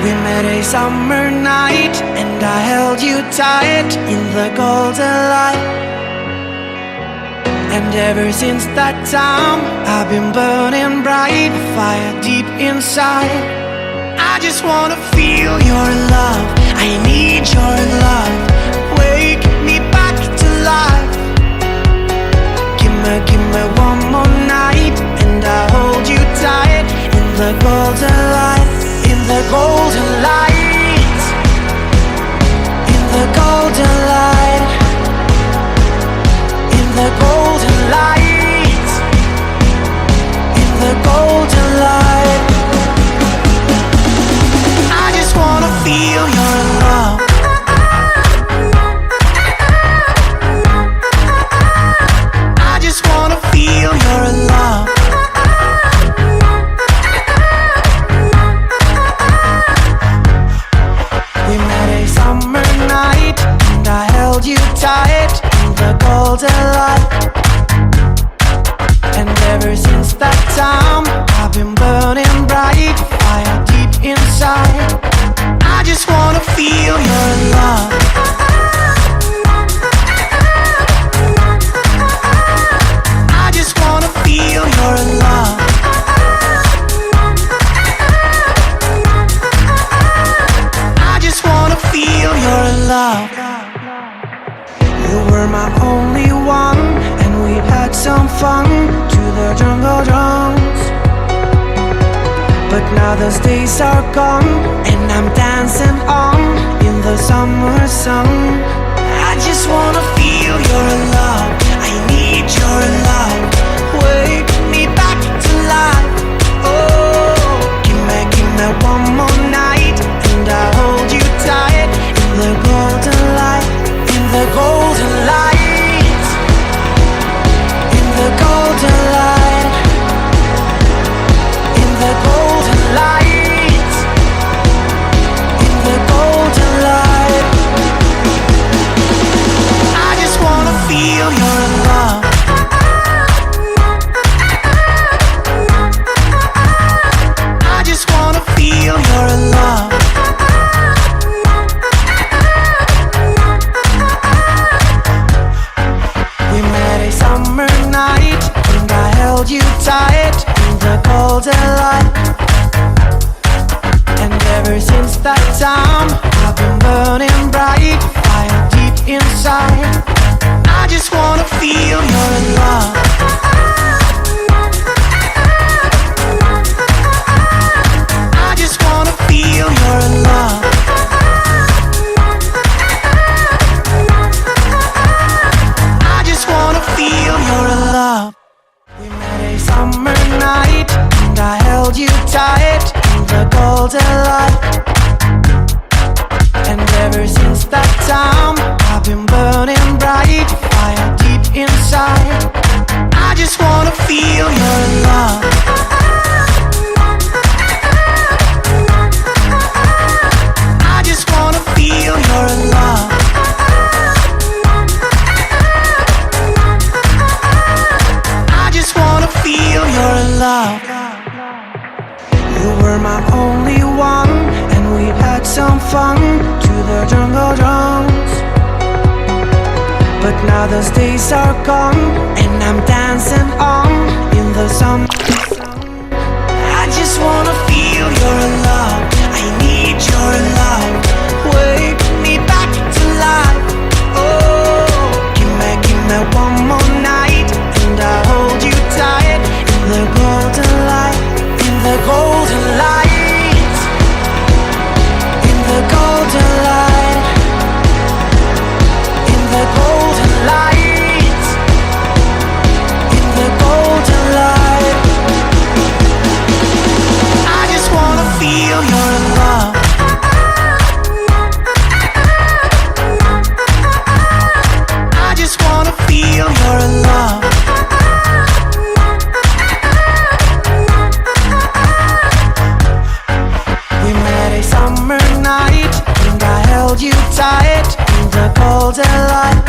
We met a summer night, and I held you tight in the golden light. And ever since that time, I've been burning bright, fire deep inside. I just wanna feel your love, I need your love. Wake me back to life. Give me one more night, and I'll hold you tight in the golden light. In the golden light, in the golden light, in the golden light, in the golden light. I just wanna feel your love. I just wanna feel your love. You tight in the golden light. And ever since that time, I've been burning bright, fire deep inside. I just wanna feel your love. I just wanna feel your love. I just wanna feel your love. You were my only one, and we had some fun to the jungle drums. But now those days are gone, and I'm dancing on in the summer sun. I just wanna feel your love, I need your love. Wake me back to life. Oh, give me one more night, and I'll hold you tight in the golden light. The golden light, in the golden light, in the golden light, in the golden light. I just wanna feel your love. I just wanna feel your love. You tight in the golden light. And ever since that time, I've been burning bright, fire deep inside. I just wanna feel your love. I just wanna feel your love. I just wanna feel your love. Summer night, and I held you tight in the golden light. And ever since that time, I've been burning bright, fire deep inside. I just wanna feel your love. I just wanna feel your love. Feel your love. You were my only one, and we had some fun to the jungle drums. But now those days are gone, and I'm dancing on in the summer sun. I just wanna feel your love, I need your love. Wake me back to life. Oh, give me one more night, and I'll hold you tight in the golden light, in the golden light, in the golden light, in the golden light, in the golden light. I just wanna feel your love. I just wanna feel your love. You tight in the golden light.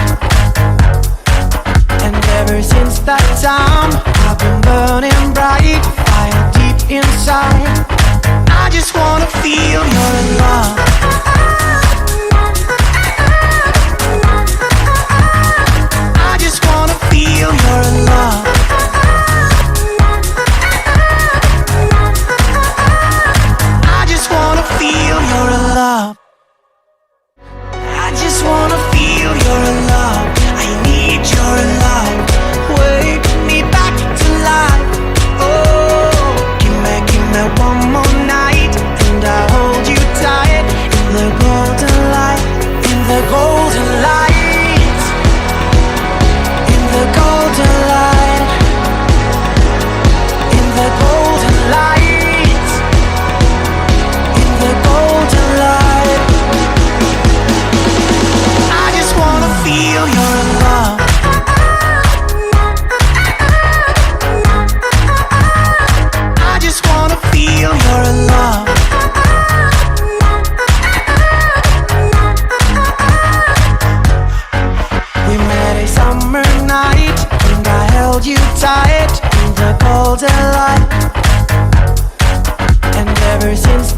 And ever since that time, I've been burning bright, fire deep inside. I just wanna feel your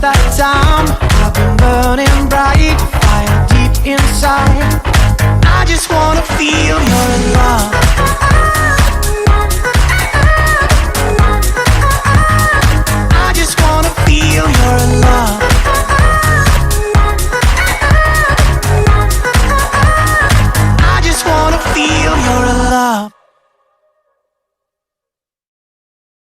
that time I've been burning bright, fire deep inside. I just wanna feel you're in love.